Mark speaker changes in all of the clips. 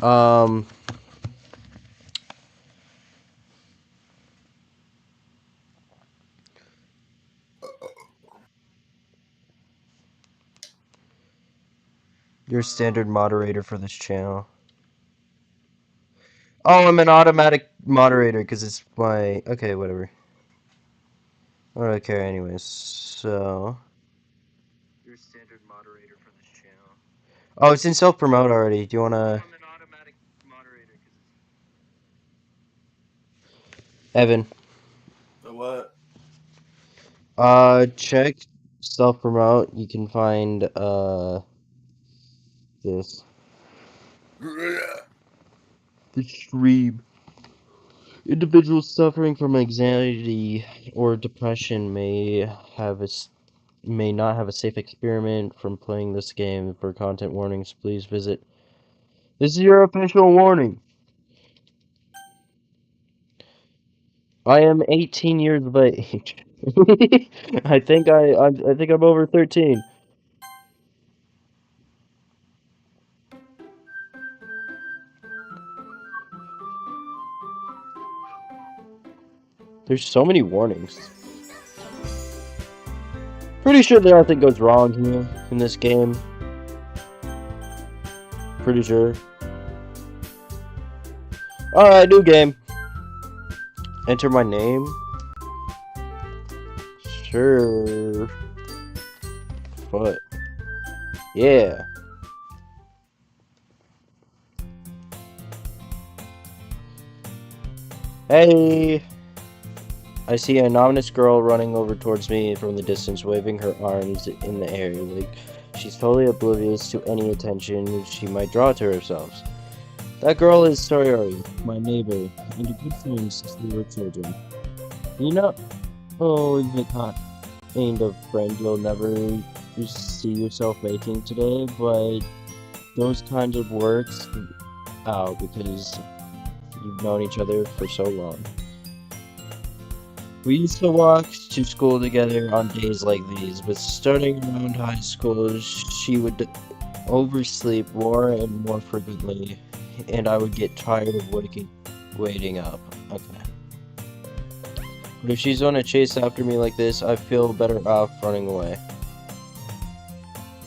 Speaker 1: Um, your standard moderator for this channel. Oh, I'm an automatic moderator because it's my... Okay, whatever. I don't care anyways. So... Your standard moderator for this channel. Oh, it's in self-promote already. Do you want to... I'm an automatic moderator because it's... Evan.
Speaker 2: What?
Speaker 1: Check self-promote. You can find, this. The stream. Individuals suffering from anxiety or depression may not have a safe experiment from playing this game. For content warnings, please visit. This is your official warning. I am 18 years of age. I think I'm over 13. There's so many warnings. Pretty sure that nothing goes wrong here in this game. Pretty sure. Alright, new game. Enter my name. Sure. What? Yeah. Hey! I see an ominous girl running over towards me from the distance, waving her arms in the air, like she's totally oblivious to any attention she might draw to herself. That girl is Sayori, my neighbor, and a good friend since we were children. You know, oh, the kind of friend you'll never see yourself making today, but those kinds of works out because you've known each other for so long. We used to walk to school together on days like these, but starting around high school, she would oversleep more and more frequently, and I would get tired of waiting up. Okay. But if she's gonna chase after me like this, I feel better off running away.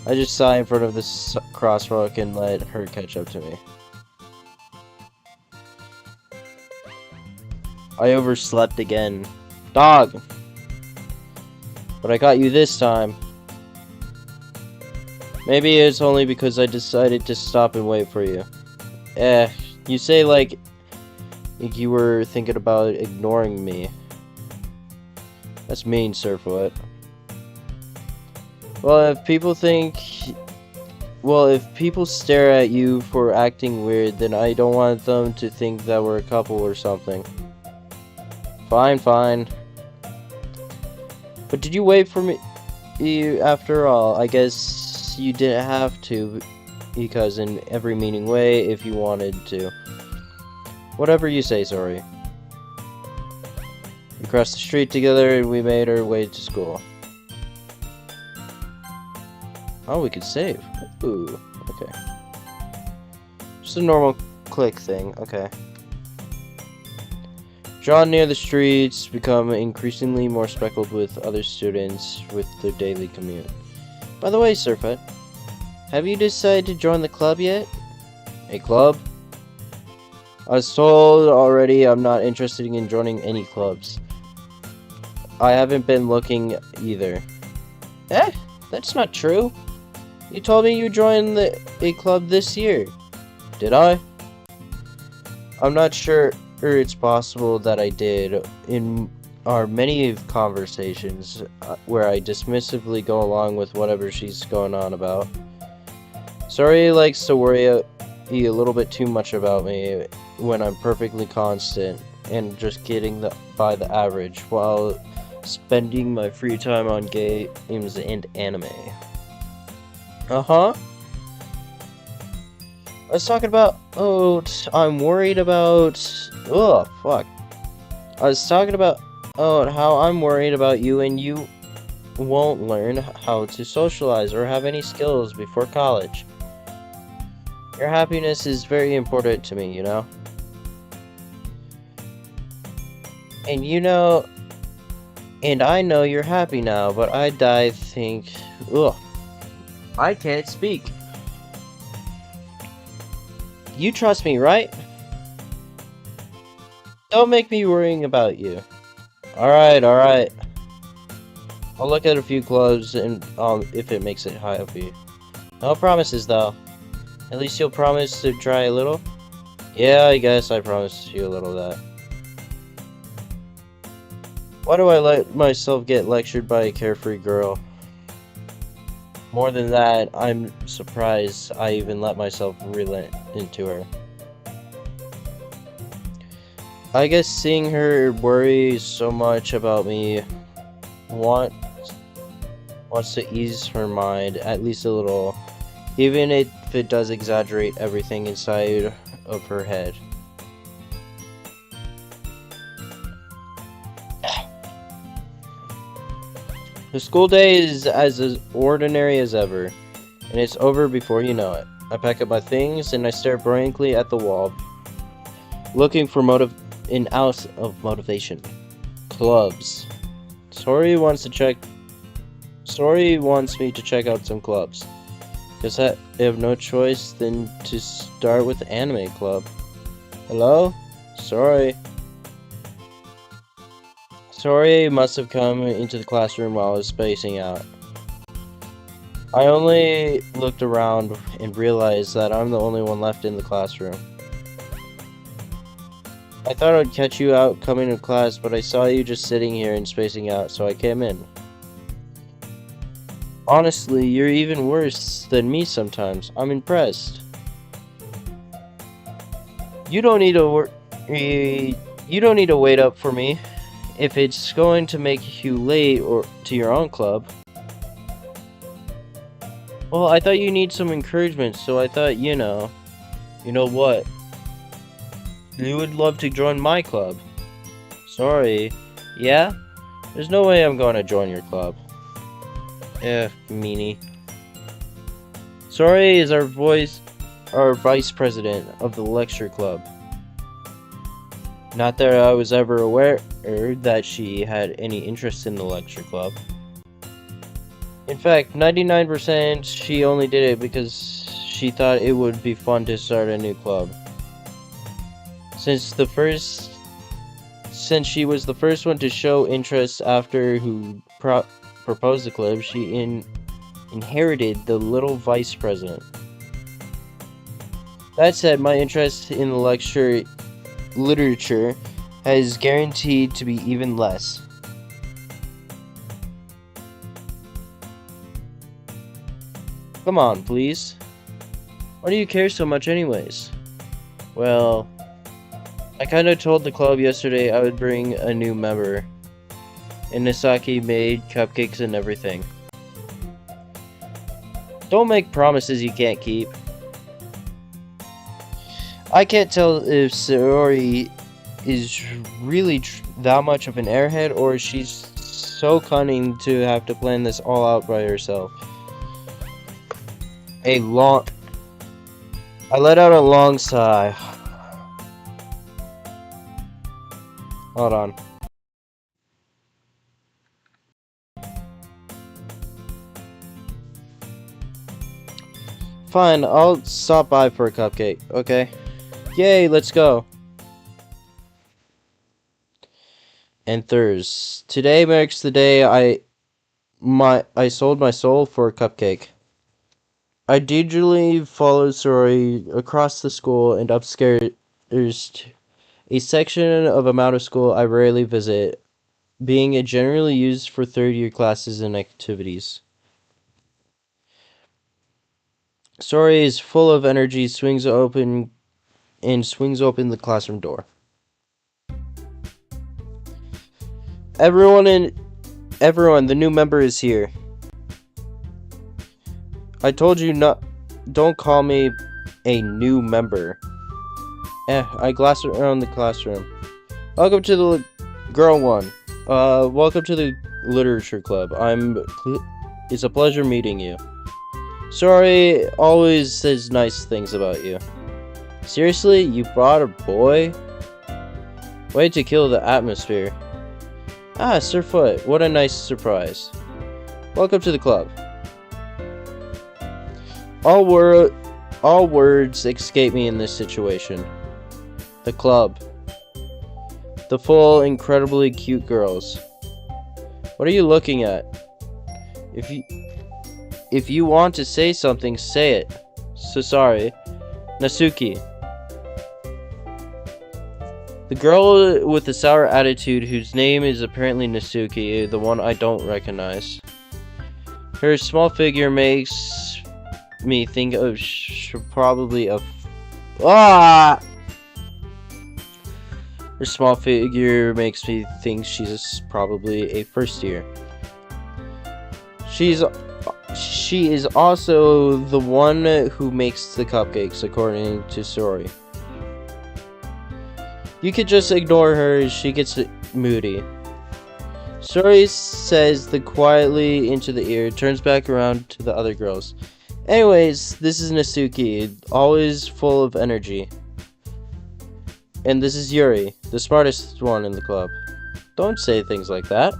Speaker 1: I just sigh in front of this crosswalk and let her catch up to me. I overslept again. Dog! But I got you this time. Maybe it's only because I decided to stop and wait for you. You say like you were thinking about ignoring me. That's mean, Surffoot. Well, if people stare at you for acting weird, then I don't want them to think that we're a couple or something. Fine. But did you wait for me after all? I guess you didn't have to, because in every meaning way, if you wanted to. Whatever you say, sorry. We crossed the street together and we made our way to school. Oh, we could save. Ooh, okay. Just a normal click thing, okay. Drawn near the streets, become increasingly more speckled with other students with their daily commute. By the way, Surfet, have you decided to join the club yet? A club? I was told already I'm not interested in joining any clubs. I haven't been looking either. That's not true. You told me you joined a club this year. Did I? I'm not sure it's possible that I did. In our many conversations where I dismissively go along with whatever she's going on about. Sorry likes to worry a little bit too much about me when I'm perfectly constant and just getting by the average while spending my free time on games and anime. Uh-huh. I was talking about, I'm worried about, fuck. I was talking about, how I'm worried about you and you won't learn how to socialize or have any skills before college. Your happiness is very important to me, you know? And and I know you're happy now, but I think... Ugh. I can't speak. You trust me, right? Don't make me worrying about you. Alright, alright. I'll look at a few clubs and if it makes it high for you. No promises, though. At least you'll promise to try a little? Yeah, I guess I promised you a little of that. Why do I let myself get lectured by a carefree girl? More than that, I'm surprised I even let myself relent into her. I guess seeing her worry so much about me wants to ease her mind, at least a little, even if it does exaggerate everything inside of her head. The school day is as ordinary as ever, and it's over before you know it. I pack up my things and I stare blankly at the wall, looking for an ounce of motivation. Clubs. Sori wants me to check out some clubs. Guess I have no choice than to start with the anime club. Hello? Sori. Sori must have come into the classroom while I was spacing out. I only looked around and realized that I'm the only one left in the classroom. I thought I'd catch you out coming to class, but I saw you just sitting here and spacing out, so I came in. Honestly, you're even worse than me sometimes. I'm impressed. You don't need to wait up for me. If it's going to make you late or to your own club. Well, I thought you need some encouragement, so I thought, you know what? You would love to join my club. Sorry. Yeah? There's no way I'm going to join your club. Meanie. Sorry is our vice president of the lecture club. Not that I was ever aware that she had any interest in the lecture club. In fact, 99% she only did it because she thought it would be fun to start a new club. Since she was the first one to show interest after who proposed the club, she inherited the little vice president. That said, my interest in the literature has guaranteed to be even less. Come on, please. Why do you care so much anyways? Well, I kinda told the club yesterday I would bring a new member. And Nisaki made cupcakes and everything. Don't make promises you can't keep. I can't tell if Saori is really that much of an airhead or she's so cunning to have to plan this all out by herself. I let out a long sigh. Hold on. Fine, I'll stop by for a cupcake, okay? Yay, let's go. And Thursday. Today marks the day I sold my soul for a cupcake. I gingerly followed Sori across the school and upstairs to a section of a mountain school I rarely visit, being generally used for third-year classes and activities. Sori is full of energy, swings open the classroom door. Everyone, the new member is here. I told you don't call me a new member. I glanced around the classroom. Welcome to the girl one. Welcome to the literature club. It's a pleasure meeting you. Sorry always says nice things about you. Seriously, you brought a boy? Way to kill the atmosphere. Ah, Sir Foot, what a nice surprise. Welcome to the club. All words escape me in this situation. The club. The full, incredibly cute girls. What are you looking at? If you want to say something, say it. So sorry. Nasuki. The girl with the sour attitude whose name is apparently Nasuki, the one I don't recognize. Her small figure makes me think of probably a Her small figure makes me think she's probably a first year. She is also the one who makes the cupcakes, according to Sori. You could just ignore her, she gets moody. Sori says the quietly into the ear, turns back around to the other girls. Anyways, this is Nasuki, always full of energy. And this is Yuri, the smartest one in the club. Don't say things like that.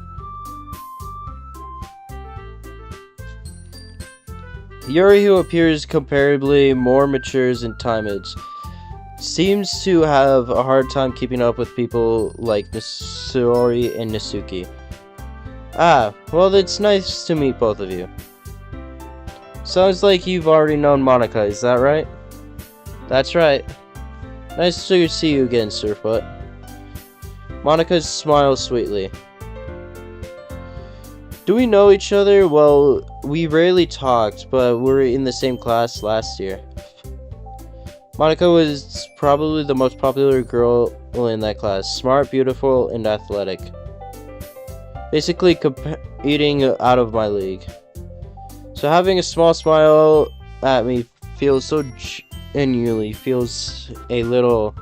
Speaker 1: Yuri, who appears comparably more mature and timid, seems to have a hard time keeping up with people like Sori and Nasuki. Ah, well, it's nice to meet both of you. Sounds like you've already known Monika, is that right? That's right. Nice to see you again, Sirfoot. Monika smiles sweetly. Do we know each other? Well, we rarely talked, but we were in the same class last year. Monika was probably the most popular girl in that class. Smart, beautiful, and athletic. Basically competing out of my league. So having a small smile at me feels so genuinely, feels a little...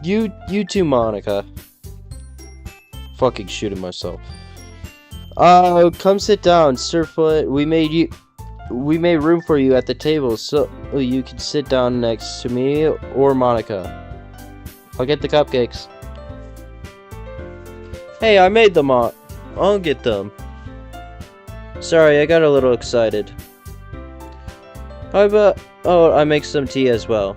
Speaker 1: You too, Monika. Fucking shooting myself. Come sit down, Sirfoot. We made room for you at the table, so you can sit down next to me or Monika. I'll get the cupcakes. Hey, I made them all. I'll get them. Sorry, I got a little excited. How about... Oh, I make some tea as well.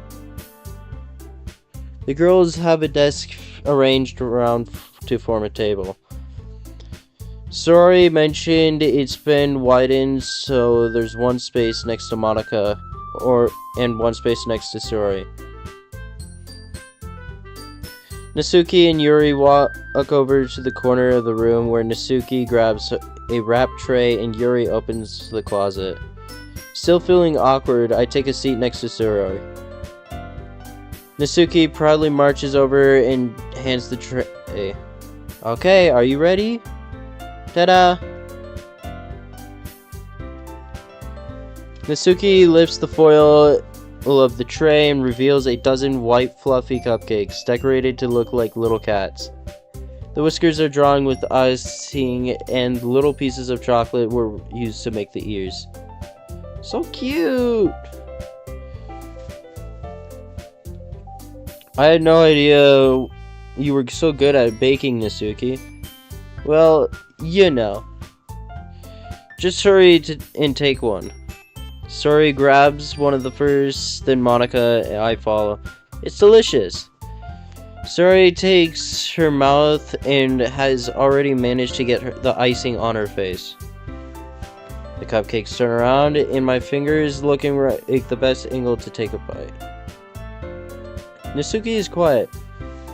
Speaker 1: The girls have a desk arranged around to form a table. Sori mentioned it's been widened, so there's one space next to Monika, and one space next to Sori. Nasuki and Yuri walk over to the corner of the room where Nasuki grabs a wrap tray and Yuri opens the closet. Still feeling awkward, I take a seat next to Sori. Nasuki proudly marches over and hands the tray. Okay, are you ready? Ta-da! Nasuki lifts the foil of the tray and reveals a dozen white fluffy cupcakes, decorated to look like little cats. The whiskers are drawn with icing, and little pieces of chocolate were used to make the ears. So cute! I had no idea you were so good at baking, Nasuki. Well, you know. Just hurry and take one. Sori grabs one of the first, then Monika and I follow. It's delicious. Sori takes her mouth and has already managed to get the icing on her face. The cupcakes turn around, and my fingers looking like the best angle to take a bite. Nasuki is quiet.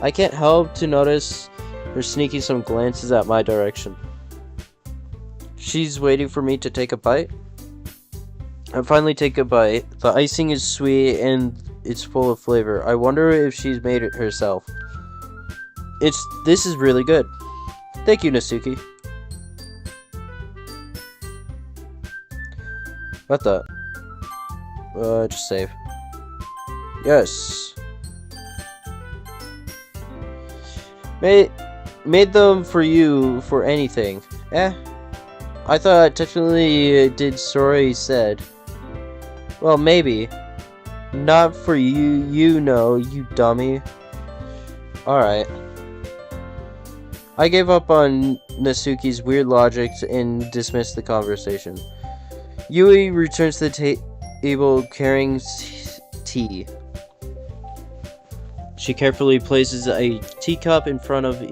Speaker 1: I can't help to notice her sneaking some glances at my direction. She's waiting for me to take a bite. I finally take a bite. The icing is sweet and it's full of flavor. I wonder if she's made it herself. This is really good. Thank you, Nasuki. What the? Just save. Yes. Made them for you for anything. I thought technically did Sori said. Well, maybe. Not for you, you dummy. Alright. I gave up on Nasuki's weird logic and dismissed the conversation. Yui returns to the table carrying tea. She carefully places a teacup in front of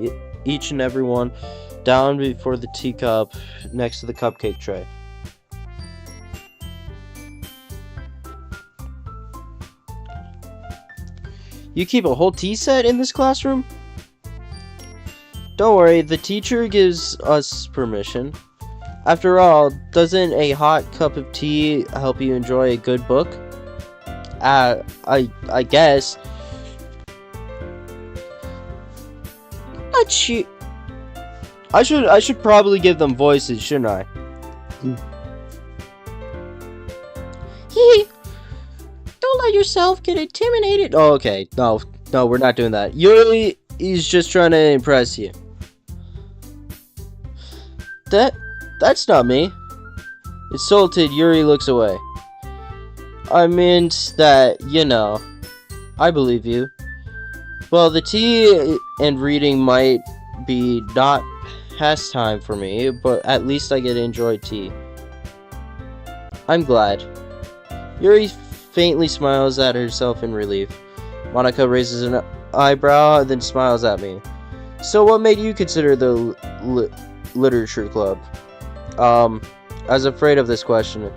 Speaker 1: each and every one, down before the teacup next to the cupcake tray. You keep a whole tea set in this classroom? Don't worry, the teacher gives us permission. After all, doesn't a hot cup of tea help you enjoy a good book? I guess. I should probably give them voices, shouldn't I? Don't let yourself get intimidated. Oh, okay. No, we're not doing that. Yuri is just trying to impress you. That's not me. Insulted, Yuri looks away. I meant that, I believe you. Well, the tea and reading might be not pastime for me, but at least I get to enjoy tea. I'm glad. Yuri faintly smiles at herself in relief. Monica raises an eyebrow, then smiles at me. So what made you consider the literature club? I was afraid of this question.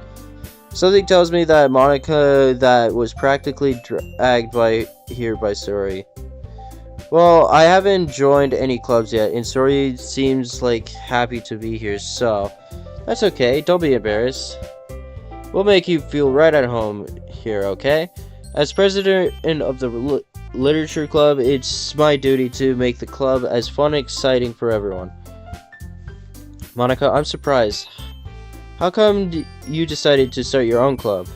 Speaker 1: Something tells me that Monica was practically dragged by Sori. Well, I haven't joined any clubs yet, and Sori seems like happy to be here, so that's okay, don't be embarrassed. We'll make you feel right at home here, okay? As president of the literature club, it's my duty to make the club as fun and exciting for everyone. Monica, I'm surprised. How come you decided to start your own club?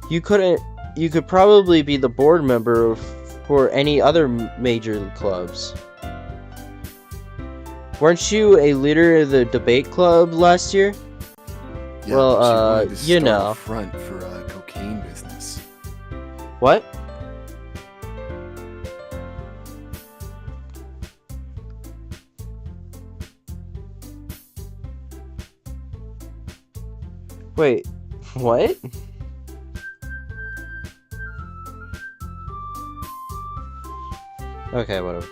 Speaker 1: You could probably be the board member for any other major clubs. Weren't you a leader of the debate club last year?
Speaker 3: Yeah,
Speaker 1: well,
Speaker 3: she wanted to start a front for a cocaine business.
Speaker 1: What? Wait, what? Okay, whatever.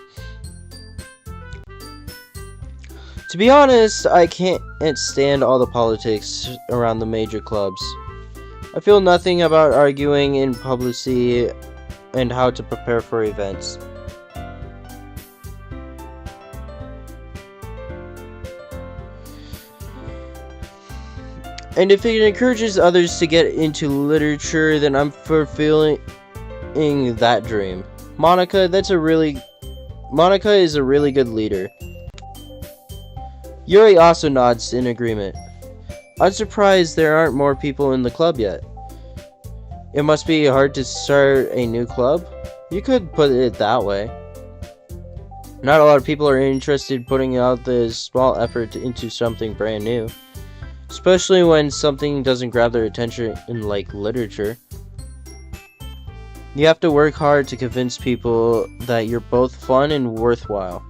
Speaker 1: To be honest, I can't stand all the politics around the major clubs. I feel nothing about arguing in publicity and how to prepare for events. And if it encourages others to get into literature, then I'm fulfilling that dream. Monica is a really good leader. Yuri also nods in agreement. I'm surprised there aren't more people in the club yet. It must be hard to start a new club? You could put it that way. Not a lot of people are interested in putting out the small effort into something brand new. Especially when something doesn't grab their attention in, like, literature. You have to work hard to convince people that you're both fun and worthwhile.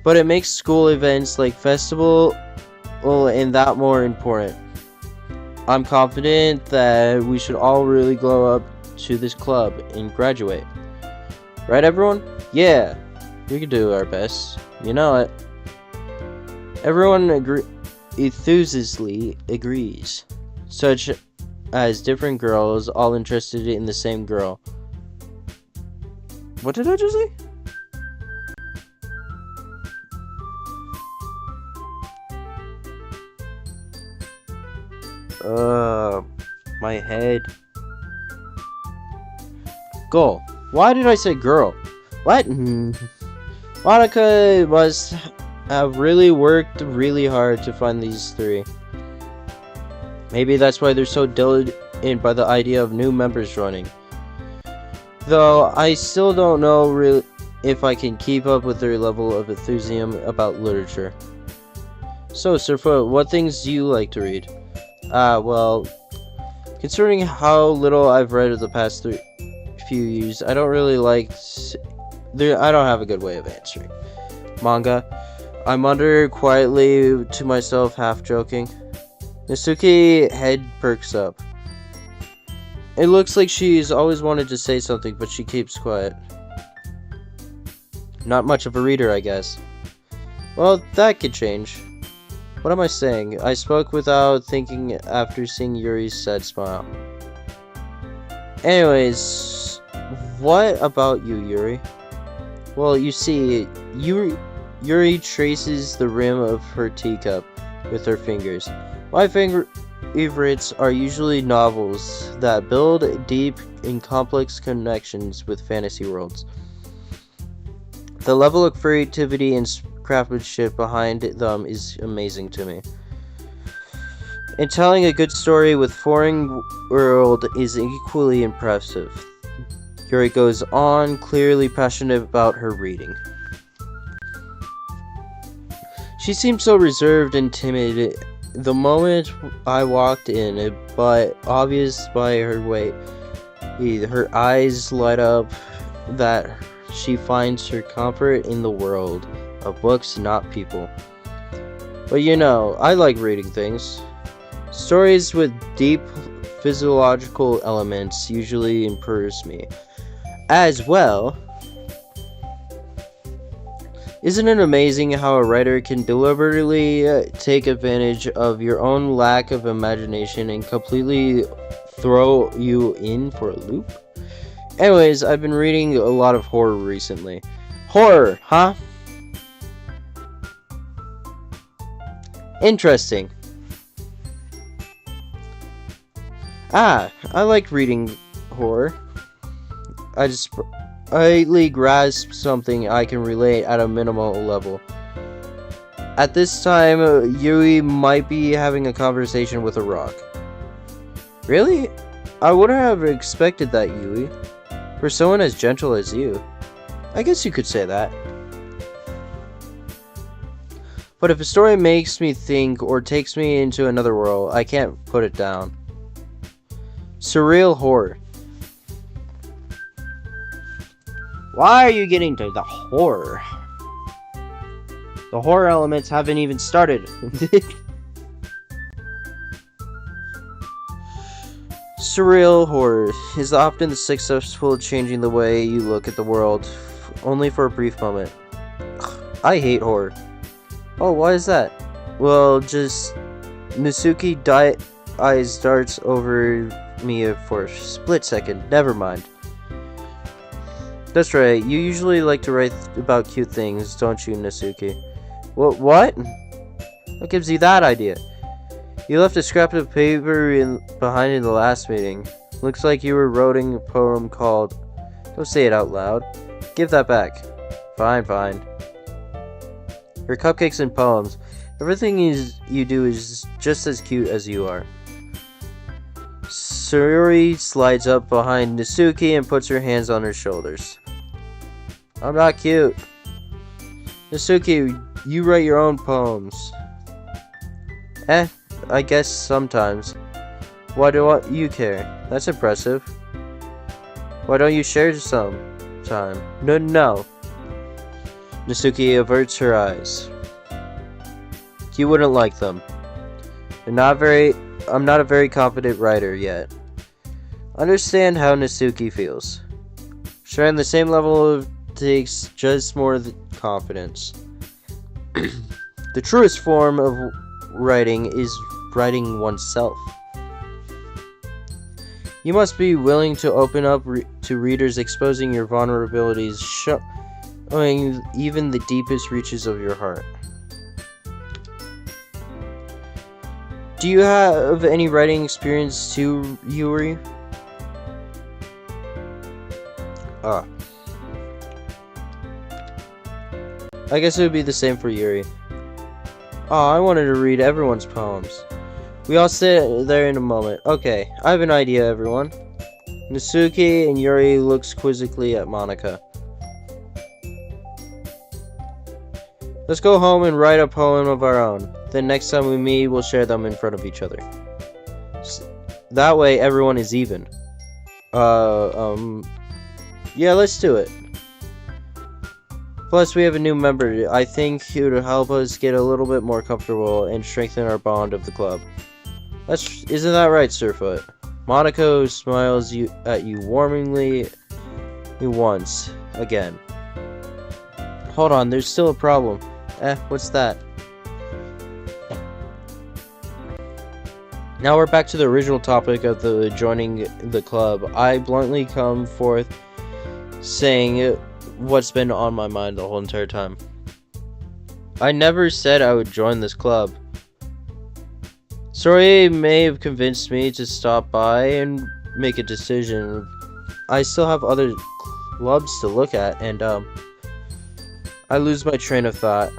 Speaker 1: But it makes school events like festival and that more important. I'm confident that we should all really glow up to this club and graduate. Right, everyone? Yeah, we can do our best. You know it. Everyone enthusiastically agrees, such as different girls all interested in the same girl. What did I just say? My head. Goal. Why did I say girl? What? Monica must have really worked really hard to find these three. Maybe that's why they're so diligent by the idea of new members joining. Though I still don't know really if I can keep up with their level of enthusiasm about literature. So, Surfoot, what things do you like to read? Well, considering how little I've read of the past few years, I don't really I don't have a good way of answering. Manga. I mutter quietly to myself, half joking. Nasuki head perks up. It looks like she's always wanted to say something, but she keeps quiet. Not much of a reader, I guess. Well, that could change. What am I saying? I spoke without thinking after seeing Yuri's sad smile. Anyways, what about you, Yuri? Well, you see, Yuri traces the rim of her teacup with her fingers. My favorites are usually novels that build deep and complex connections with fantasy worlds. The level of creativity and craftsmanship behind them is amazing to me. And telling a good story with foreign world is equally impressive. Yuri goes on, clearly passionate about her reading. She seemed so reserved and timid the moment I walked in, but obvious by her way, her eyes light up that she finds her comfort in the world of books, not people. But you know, I like reading things. Stories with deep physiological elements usually impress me. As well, isn't it amazing how a writer can deliberately take advantage of your own lack of imagination and completely throw you in for a loop? Anyways, I've been reading a lot of horror recently. Horror, huh? Interesting. I like reading horror. I just slightly grasp something I can relate at a minimal level. At this time, Yui might be having a conversation with a rock. Really? I wouldn't have expected that, Yui. For someone as gentle as you. I guess you could say that. But if a story makes me think or takes me into another world, I can't put it down. Surreal horror. Why are you getting to the horror? The horror elements haven't even started. Surreal horror is often successful at changing the way you look at the world, only for a brief moment. I hate horror. Oh, why is that? Well, just Nasuki eyes darts over me for a split second. Never mind. That's right, you usually like to write about cute things, don't you, Nasuki? What? What gives you that idea? You left a scrap of paper behind in the last meeting. Looks like you were writing a poem called... Don't say it out loud. Give that back. Fine. Your cupcakes and poems. Everything you do is just as cute as you are. Sayuri slides up behind Nasuki and puts her hands on her shoulders. I'm not cute. Nasuki, you write your own poems. I guess sometimes. Why do you care? That's impressive. Why don't you share some time? No. Nasuki averts her eyes. You wouldn't like them. I'm not a very confident writer yet. Understand how Nasuki feels. Sharing the same level of takes just more confidence. The truest form of writing is writing oneself. You must be willing to open up to readers, exposing your vulnerabilities, showing even the deepest reaches of your heart. Do you have any writing experience too, Yuri? I guess it would be the same for Yuri. I wanted to read everyone's poems. We all sit there in a moment. Okay, I have an idea, everyone. Nasuki and Yuri looks quizzically at Monica. Let's go home and write a poem of our own. Then next time we meet, we'll share them in front of each other. That way, everyone is even. Yeah, let's do it. Plus, we have a new member. I think he would help us get a little bit more comfortable and strengthen our bond of the club. Isn't that right, Sirfoot? Monaco smiles at you warmingly once again. Hold on, there's still a problem. What's that? Now we're back to the original topic of the joining the club. I bluntly come forth saying what's been on my mind the whole entire time. I never said I would join this club. Sorry may have convinced me to stop by and make a decision. I still have other clubs to look at, and I lose my train of thought.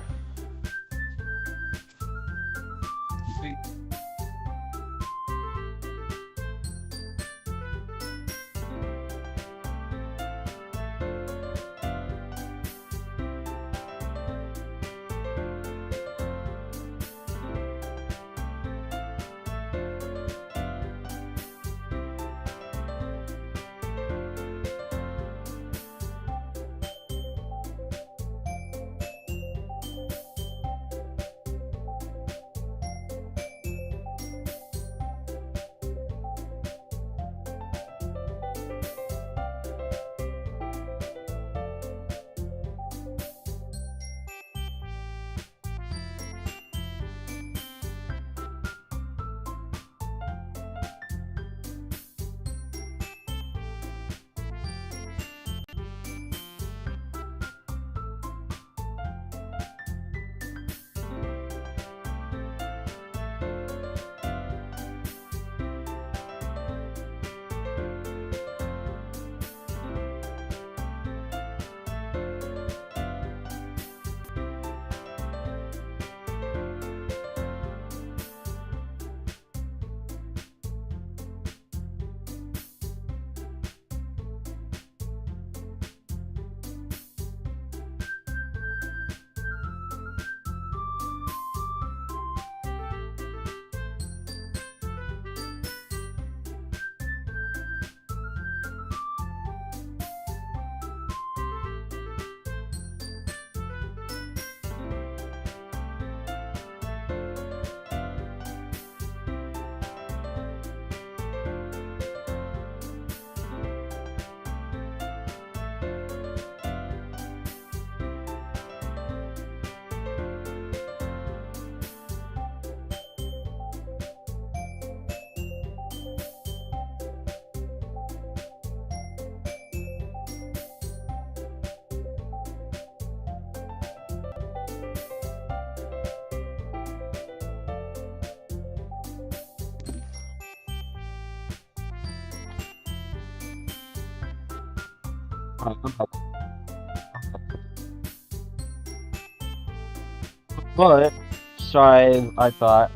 Speaker 1: But, sorry, I thought,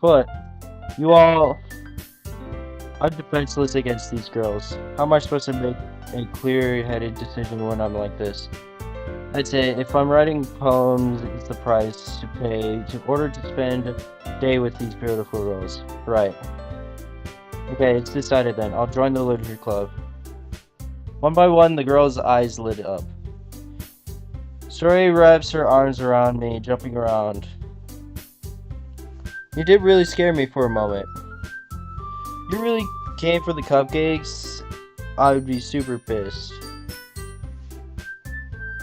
Speaker 1: but, you all are defenseless against these girls. How am I supposed to make a clear-headed decision when I'm like this? I'd say, if I'm writing poems, it's the price to pay in order to spend a day with these beautiful girls. Right. Okay, it's decided then. I'll join the literature club. One by one, the girl's eyes lit up. Story wraps her arms around me, jumping around. You did really scare me for a moment. You really came for the cupcakes? I would be super pissed.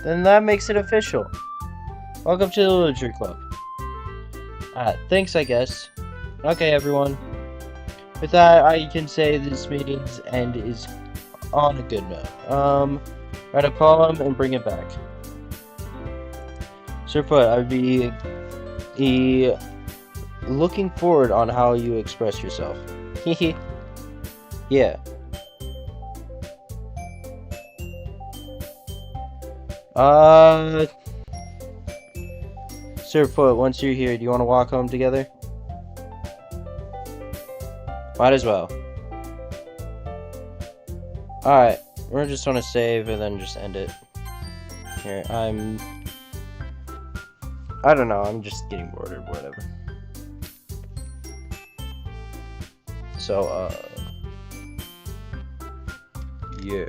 Speaker 1: Then that makes it official. Welcome to the literature club. Thanks, I guess. Okay, everyone. With that, I can say this meeting's end is on a good note. Write a poem and bring it back. Sirfoot, I'd be looking forward on how you express yourself. Hehe. Yeah. Sirfoot, once you're here, do you want to walk home together? Might as well. Alright, we're just gonna save and then just end it. Here, I don't know, I'm just getting bored or whatever. So, yeah.